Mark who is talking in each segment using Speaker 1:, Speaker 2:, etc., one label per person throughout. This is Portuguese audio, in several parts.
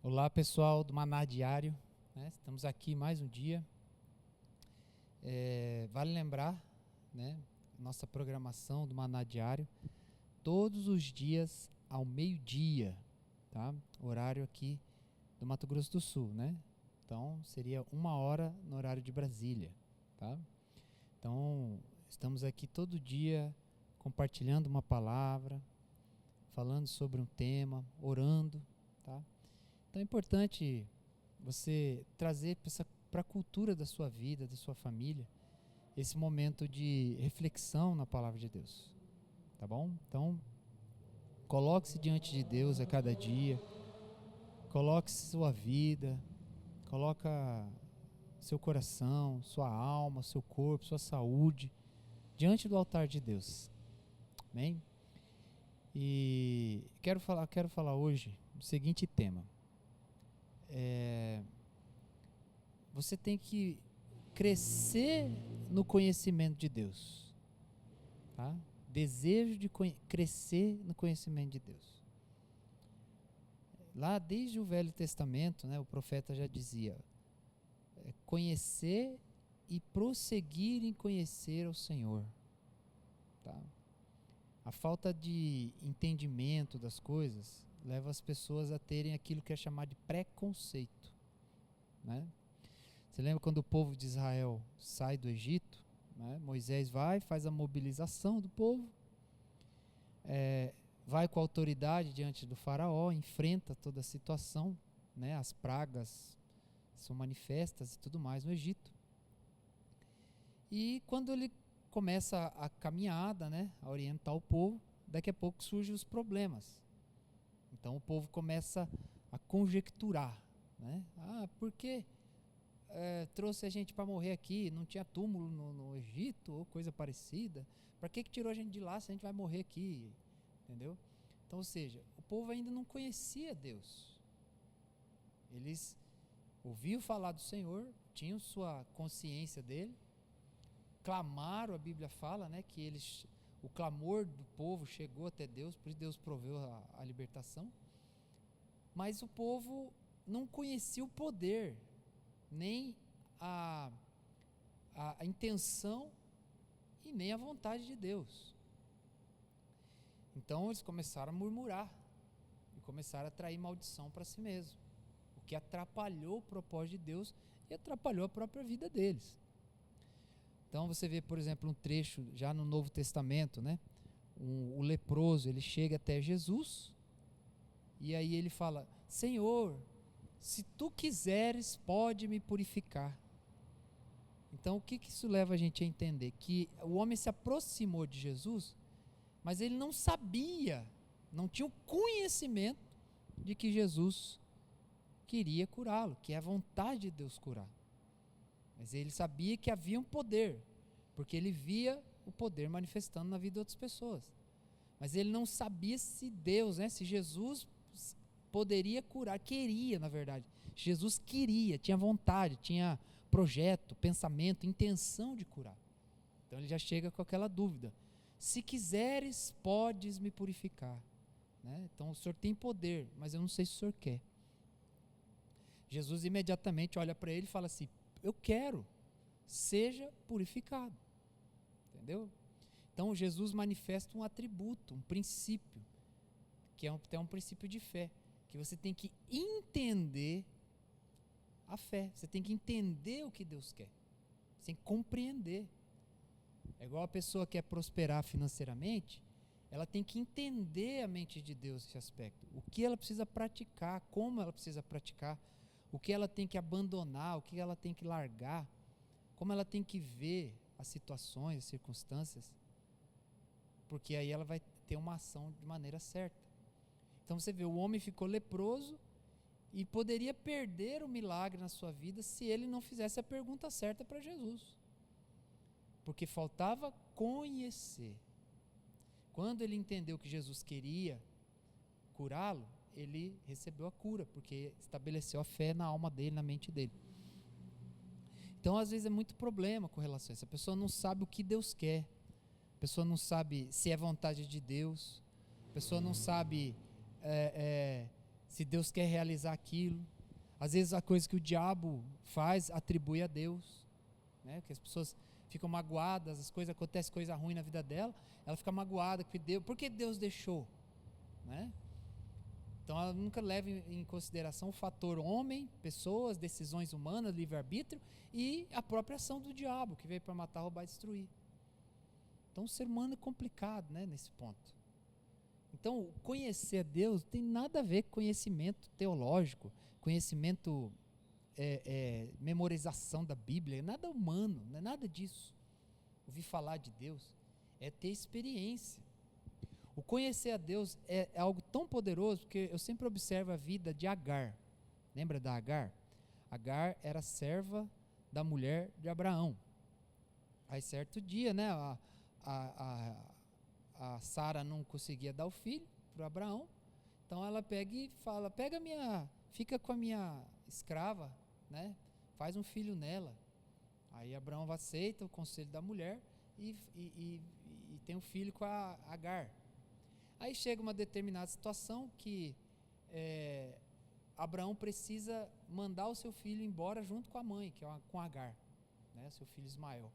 Speaker 1: Olá, pessoal do Maná Diário, né? Estamos aqui mais um dia. Vale lembrar, né, nossa programação do Maná Diário, todos os dias ao meio-dia, tá? Horário aqui do Mato Grosso do Sul, né? Então, seria 1 hora no horário de Brasília, tá? Então, estamos aqui todo dia compartilhando uma palavra, falando sobre um tema, orando, tá? Então é importante você trazer para a cultura da sua vida, da sua família, esse momento de reflexão na palavra de Deus, tá bom? Então, coloque-se diante de Deus a cada dia, coloque sua vida, coloca seu coração, sua alma, seu corpo, sua saúde diante do altar de Deus, amém? E quero falar hoje o seguinte tema. Você tem que crescer no conhecimento de Deus, tá? Desejo de crescer no conhecimento de Deus. Lá desde o Velho Testamento, né, o profeta já dizia: conhecer e prosseguir em conhecer o Senhor, tá? A falta de entendimento das coisas leva as pessoas a terem aquilo que é chamado de preconceito, né? Você lembra quando o povo de Israel sai do Egito, né? Moisés vai, faz a mobilização do povo, vai com a autoridade diante do faraó, enfrenta toda a situação, né? As pragas são manifestas e tudo mais no Egito. E quando ele começa a caminhada, né? A orientar o povo, daqui a pouco surgem os problemas. Então o povo começa a conjecturar, né? Por quê? Trouxe a gente para morrer aqui, não tinha túmulo no Egito ou coisa parecida, para que tirou a gente de lá se a gente vai morrer aqui, entendeu? Então, ou seja, o povo ainda não conhecia Deus, eles ouviam falar do Senhor, tinham sua consciência dele, clamaram, a Bíblia fala, né, que o clamor do povo chegou até Deus, por isso Deus proveu a libertação, mas o povo não conhecia o poder, nem a intenção e nem a vontade de Deus. Então eles começaram a murmurar e começaram a trair maldição para si mesmo, o que atrapalhou o propósito de Deus e atrapalhou a própria vida deles. Então você vê, por exemplo, um trecho já no Novo Testamento, né? O leproso, ele chega até Jesus e aí ele fala: Senhor, se tu quiseres, pode me purificar. Então o que isso leva a gente a entender? Que o homem se aproximou de Jesus, mas ele não sabia, não tinha o conhecimento de que Jesus queria curá-lo, que é a vontade de Deus curar. Mas ele sabia que havia um poder, porque ele via o poder manifestando na vida de outras pessoas. Mas ele não sabia se Deus, né, se Jesus poderia curar, queria, na verdade. Jesus queria, tinha vontade, tinha projeto, pensamento, intenção de curar. Então ele já chega com aquela dúvida: se quiseres, podes me purificar, né? Então o Senhor tem poder, mas eu não sei se o Senhor quer. Jesus imediatamente olha para ele e fala assim: eu quero, seja purificado. Entendeu? Então Jesus manifesta um atributo, um princípio, que é um princípio de fé, que você tem que entender a fé, você tem que entender o que Deus quer, você tem que compreender. É igual a pessoa que quer prosperar financeiramente, ela tem que entender a mente de Deus nesse aspecto, o que ela precisa praticar, como ela precisa praticar, o que ela tem que abandonar, o que ela tem que largar, como ela tem que ver as situações, as circunstâncias, porque aí ela vai ter uma ação de maneira certa. Então você vê, o homem ficou leproso e poderia perder o milagre na sua vida se ele não fizesse a pergunta certa para Jesus, porque faltava conhecer. Quando ele entendeu que Jesus queria curá-lo, ele recebeu a cura, porque estabeleceu a fé na alma dele, na mente dele. Então às vezes é muito problema com relação a isso. A pessoa não sabe o que Deus quer, a pessoa não sabe se é vontade de Deus, a pessoa não sabe se Deus quer realizar aquilo. Às vezes a coisa que o diabo faz, atribui a Deus, né? Que as pessoas ficam magoadas, as coisas acontecem, coisa ruim na vida dela, ela fica magoada, por que Deus deixou? Né? Então ela nunca leva em consideração o fator homem, pessoas, decisões humanas, livre-arbítrio e a própria ação do diabo, que veio para matar, roubar e destruir. Então o ser humano é complicado, né, nesse ponto. Então conhecer a Deus tem nada a ver com conhecimento teológico, conhecimento, memorização da Bíblia, é nada humano, não é nada disso. Ouvir falar de Deus é ter experiência. O conhecer a Deus é algo tão poderoso, porque eu sempre observo a vida de Agar. Lembra da Agar? Agar era serva da mulher de Abraão. Aí certo dia, né, a Sara não conseguia dar o filho para Abraão, então ela pega e fala, fica com a minha escrava, né, faz um filho nela. Aí Abraão aceita o conselho da mulher e tem um filho com a Agar. Aí chega uma determinada situação que Abraão precisa mandar o seu filho embora junto com a mãe, que é com Agar, né, seu filho Ismael.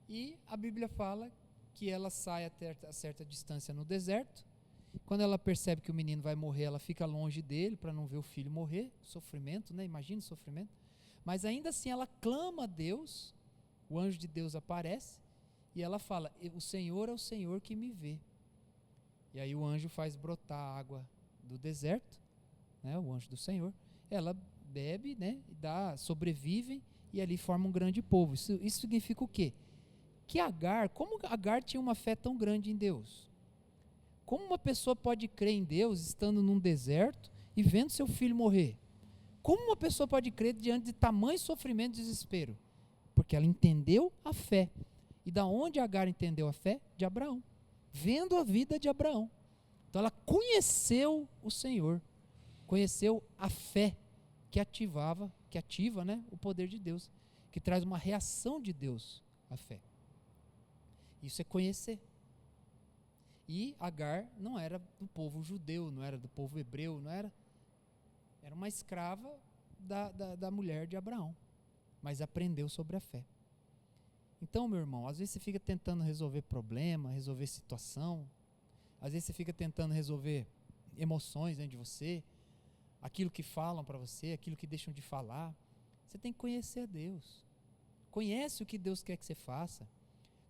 Speaker 1: E a Bíblia fala que ela sai até a certa distância no deserto. Quando ela percebe que o menino vai morrer, ela fica longe dele para não ver o filho morrer. Sofrimento, né? Imagina o sofrimento. Mas ainda assim ela clama a Deus, o anjo de Deus aparece e ela fala, o Senhor é o Senhor que me vê. E aí o anjo faz brotar água do deserto, né, o anjo do Senhor. Ela bebe, né, sobrevivem e ali forma um grande povo. Isso significa o quê? Que como Agar tinha uma fé tão grande em Deus? Como uma pessoa pode crer em Deus estando num deserto e vendo seu filho morrer? Como uma pessoa pode crer diante de tamanho sofrimento e desespero? Porque ela entendeu a fé. E da onde Agar entendeu a fé? De Abraão. Vendo a vida de Abraão. Então ela conheceu o Senhor, conheceu a fé que ativa, né, o poder de Deus, que traz uma reação de Deus à fé. Isso é conhecer. E Agar não era do povo judeu, não era do povo hebreu, era uma escrava da mulher de Abraão, mas aprendeu sobre a fé. Então, meu irmão, às vezes você fica tentando resolver problema, resolver situação, às vezes você fica tentando resolver emoções dentro de você, aquilo que falam para você, aquilo que deixam de falar. Você tem que conhecer a Deus. Conhece o que Deus quer que você faça.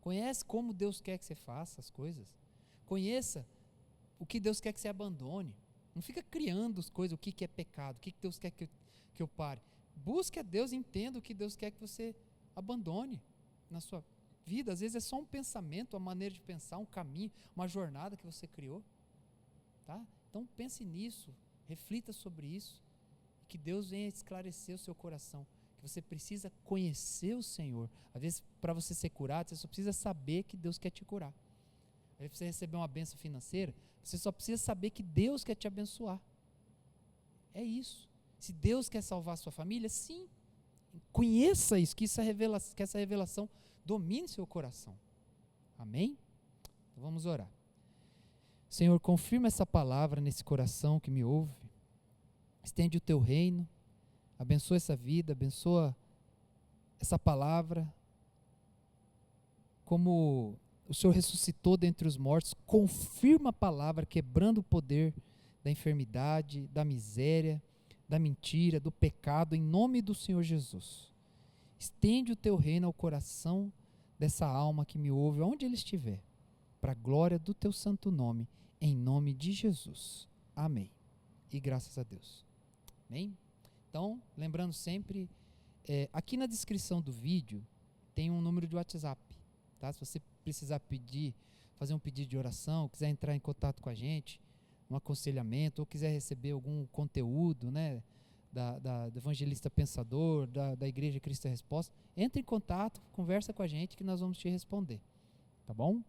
Speaker 1: Conhece como Deus quer que você faça as coisas. Conheça o que Deus quer que você abandone. Não fica criando as coisas, o que é pecado, o que Deus quer que eu pare. Busque a Deus e entenda o que Deus quer que você abandone na sua vida. Às vezes é só um pensamento, uma maneira de pensar, um caminho, uma jornada que você criou. Tá? Então pense nisso, reflita sobre isso, que Deus venha esclarecer o seu coração, que você precisa conhecer o Senhor. Às vezes, para você ser curado, você só precisa saber que Deus quer te curar. Às vezes, para você receber uma bênção financeira, você só precisa saber que Deus quer te abençoar. É isso. Se Deus quer salvar a sua família, sim. Conheça isso, que essa revelação domine seu coração. Amém? Então vamos orar. Senhor, confirma essa palavra nesse coração que me ouve. Estende o teu reino. Abençoa essa vida, abençoa essa palavra. Como o Senhor ressuscitou dentre os mortos, confirma a palavra, quebrando o poder da enfermidade, da miséria, da mentira, do pecado, em nome do Senhor Jesus. Estende o teu reino ao coração dessa alma que me ouve, onde ele estiver, para a glória do teu santo nome, em nome de Jesus. Amém. E graças a Deus. Amém? Então, lembrando sempre, aqui na descrição do vídeo tem um número de WhatsApp, tá? Se você precisar fazer um pedido de oração, quiser entrar em contato com a gente, um aconselhamento, ou quiser receber algum conteúdo, né, do Evangelista Pensador, da Igreja Cristo é Resposta, entre em contato, conversa com a gente que nós vamos te responder, tá bom?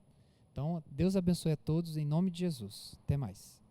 Speaker 1: Então, Deus abençoe a todos em nome de Jesus. Até mais.